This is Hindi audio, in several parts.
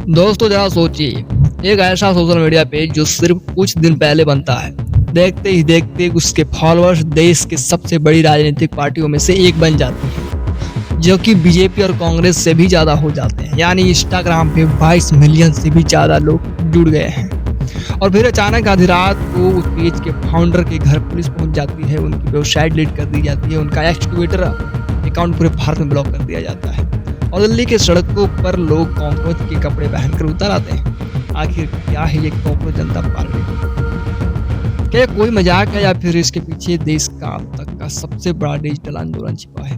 दोस्तों जरा सोचिए, एक ऐसा सोशल मीडिया पेज जो सिर्फ कुछ दिन पहले बनता है, देखते ही देखते उसके फॉलोअर्स देश के सबसे बड़ी राजनीतिक पार्टियों में से एक बन जाती है, जो कि बीजेपी और कांग्रेस से भी ज़्यादा हो जाते हैं। यानी इंस्टाग्राम पे 22 मिलियन से भी ज़्यादा लोग जुड़ गए हैं। और फिर अचानक आधी रात को उस पेज के फाउंडर के घर पुलिस पहुंच जाती है, उनकी वेबसाइट डिलीट कर दी जाती है, उनका एक्स ट्विटर अकाउंट पूरे भारत में ब्लॉक कर दिया जाता है और दिल्ली के सड़कों पर लोग कॉकरोच के कपड़े पहनकर उतर आते हैं। आखिर क्या है ये कॉकरोच जनता पार्टी? क्या कोई मजाक है या फिर इसके पीछे देश का अब तक का सबसे बड़ा डिजिटल आंदोलन छिपा है?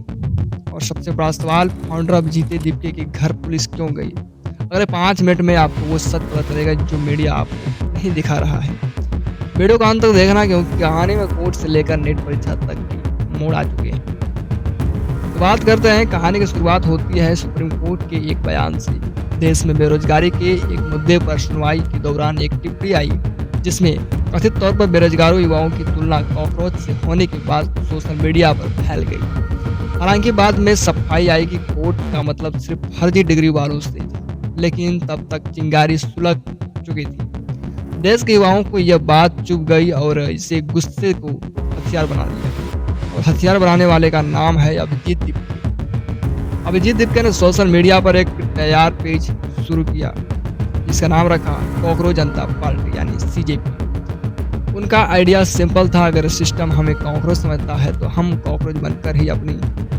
और सबसे बड़ा सवाल, फाउंडर अभिजीत दीपके के घर पुलिस क्यों गई? अगले 5 मिनट में आपको वो सच पता चलेगा जो मीडिया आपको नहीं दिखा रहा है। वीडियो का अंत तक देखना, क्योंकि कहानी में कोर्ट से लेकर नेट परीक्षा तक की मोड़ आ चुके हैं। तो बात करते हैं, कहानी की शुरुआत होती है सुप्रीम कोर्ट के एक बयान से। देश में बेरोजगारी के एक मुद्दे पर सुनवाई के दौरान एक टिप्पणी आई, जिसमें कथित तौर पर बेरोजगारों युवाओं की तुलना कॉकरोच से होने के बाद सोशल मीडिया पर फैल गई। हालांकि बाद में सफाई आई कि कोर्ट का मतलब सिर्फ फर्जी डिग्री वालों से था, लेकिन तब तक चिंगारी सुलग चुकी थी। देश के युवाओं को यह बात चुभ गई और इसे गुस्से को हथियार बना दिया। और हथियार बनाने वाले का नाम है अभिजीत दीपके। अभिजीत दीपके ने सोशल मीडिया पर एक तैयार पेज शुरू किया, जिसका नाम रखा कॉकरोच जनता पार्टी यानी सीजेपी। उनका आइडिया सिंपल था, अगर सिस्टम हमें कॉकरोच समझता है तो हम कॉकरोच बनकर ही अपनी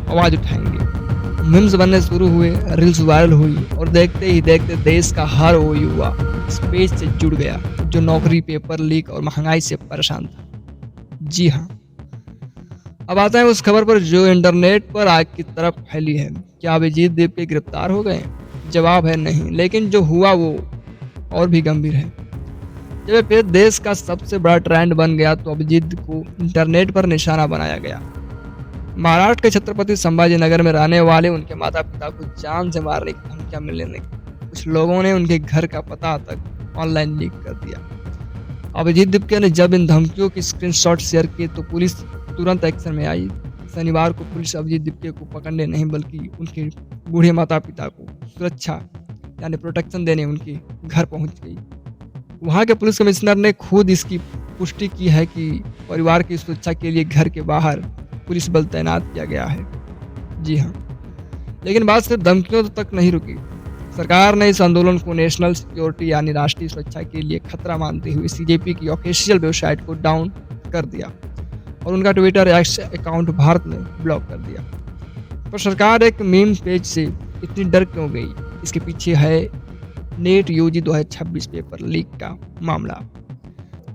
आवाज़ उठाएंगे। मीम्स बनने शुरू हुए, रील्स वायरल हुई और देखते ही देखते देश का हर वो युवा इस पेज से जुड़ गया जो नौकरी, पेपर लीक और महंगाई से परेशान था। जी हाँ, अब आता है उस खबर पर जो इंटरनेट पर आग की तरफ फैली है। क्या अभिजीत दीपके गिरफ्तार हो गए? जवाब है नहीं, लेकिन जो हुआ वो और भी गंभीर है। जब फिर देश का सबसे बड़ा ट्रेंड बन गया तो अभिजीत को इंटरनेट पर निशाना बनाया गया। महाराष्ट्र के छत्रपति संभाजीनगर में रहने वाले उनके माता पिता को जान से मारने की धमकियां मिलने लगी। कुछ लोगों ने उनके घर का पता तक ऑनलाइन लीक कर दिया। अभिजीत दीपके ने जब इन धमकियों की स्क्रीनशॉट शेयर किए तो पुलिस तुरंत एक्शन में आई। शनिवार को पुलिस अभिजीत दीपके को पकड़ने नहीं बल्कि उनके बूढ़े माता पिता को सुरक्षा यानी प्रोटेक्शन देने उनके घर पहुंच गई। वहां के पुलिस कमिश्नर ने खुद इसकी पुष्टि की है कि परिवार की सुरक्षा के लिए घर के बाहर पुलिस बल तैनात किया गया है। जी हाँ, लेकिन बात सिर्फ धमकियों तक नहीं रुकी। सरकार ने इस आंदोलन को नेशनल सिक्योरिटी यानी राष्ट्रीय सुरक्षा के लिए खतरा मानते हुए सीजेपी की ऑफिशियल वेबसाइट को डाउन कर दिया और उनका ट्विटर एक्स अकाउंट भारत में ब्लॉक कर दिया। पर सरकार एक मीम पेज से इतनी डर क्यों गई? इसके पीछे है नेट यूजी 2026 पेपर लीक का मामला।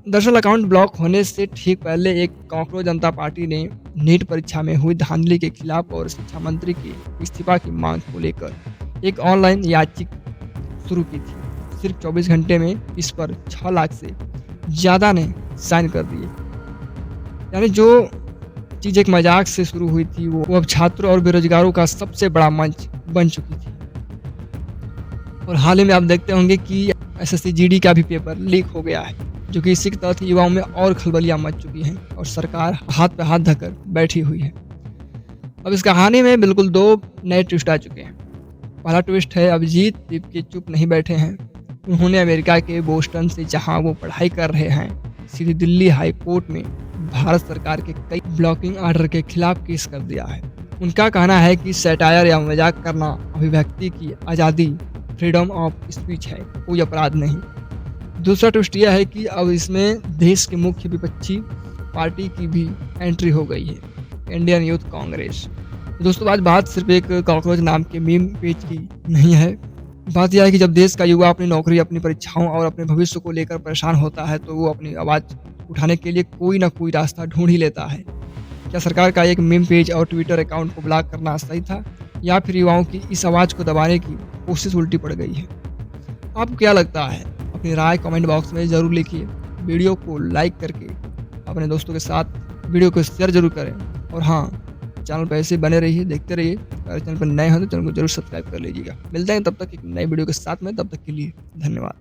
दरअसल अकाउंट ब्लॉक होने से ठीक पहले एक कॉकरोच जनता पार्टी ने नीट परीक्षा में हुई धांधली के खिलाफ और शिक्षा मंत्री के इस्तीफा की मांग को लेकर एक ऑनलाइन याचिका शुरू की थी। सिर्फ 24 घंटे में इस पर 6 लाख से ज़्यादा ने साइन कर दिए। यानी जो चीज़ एक मजाक से शुरू हुई थी वो अब छात्रों और बेरोजगारों का सबसे बड़ा मंच बन चुकी थी। और हाल ही में आप देखते होंगे कि एसएससी जीडी का भी पेपर लीक हो गया है, जो कि इसी के तहत युवाओं में और खलबलियां मच चुकी हैं और सरकार हाथ पे हाथ धकर बैठी हुई है। अब इस कहानी में बिल्कुल 2 नए ट्विस्ट आ चुके हैं। पहला ट्विस्ट है अभिजीत दीपके चुप नहीं बैठे हैं। उन्होंने अमेरिका के बोस्टन से, जहां वो पढ़ाई कर रहे हैं, सीधी दिल्ली हाई कोर्ट में भारत सरकार के कई ब्लॉकिंग ऑर्डर के खिलाफ केस कर दिया है। उनका कहना है कि सैटायर या मजाक करना अभिव्यक्ति की आज़ादी, फ्रीडम ऑफ स्पीच है, कोई अपराध नहीं। दूसरा ट्विस्ट यह है कि अब इसमें देश के मुख्य विपक्षी पार्टी की भी एंट्री हो गई है, इंडियन यूथ कांग्रेस। दोस्तों आज बात सिर्फ एक कॉकरोच नाम के मीम पेज की नहीं है। बात यह है कि जब देश का युवा अपनी नौकरी, अपनी परीक्षाओं और अपने भविष्य को लेकर परेशान होता है तो वो अपनी आवाज़ उठाने के लिए कोई ना कोई रास्ता ढूंढ ही लेता है। क्या सरकार का एक मीम पेज और ट्विटर अकाउंट को ब्लॉक करना सही था, या फिर युवाओं की इस आवाज़ को दबाने की कोशिश उल्टी पड़ गई है? आपको क्या लगता है? अपनी राय कमेंट बॉक्स में ज़रूर लिखिए। वीडियो को लाइक करके अपने दोस्तों के साथ वीडियो को शेयर जरूर करें। और हाँ, चैनल पर ऐसे बने रहिए, देखते रहिए। अगर चैनल पर नए हो तो चैनल को जरूर सब्सक्राइब कर लीजिएगा। मिलते हैं तब तक एक नई वीडियो के साथ में, तब तक के लिए धन्यवाद।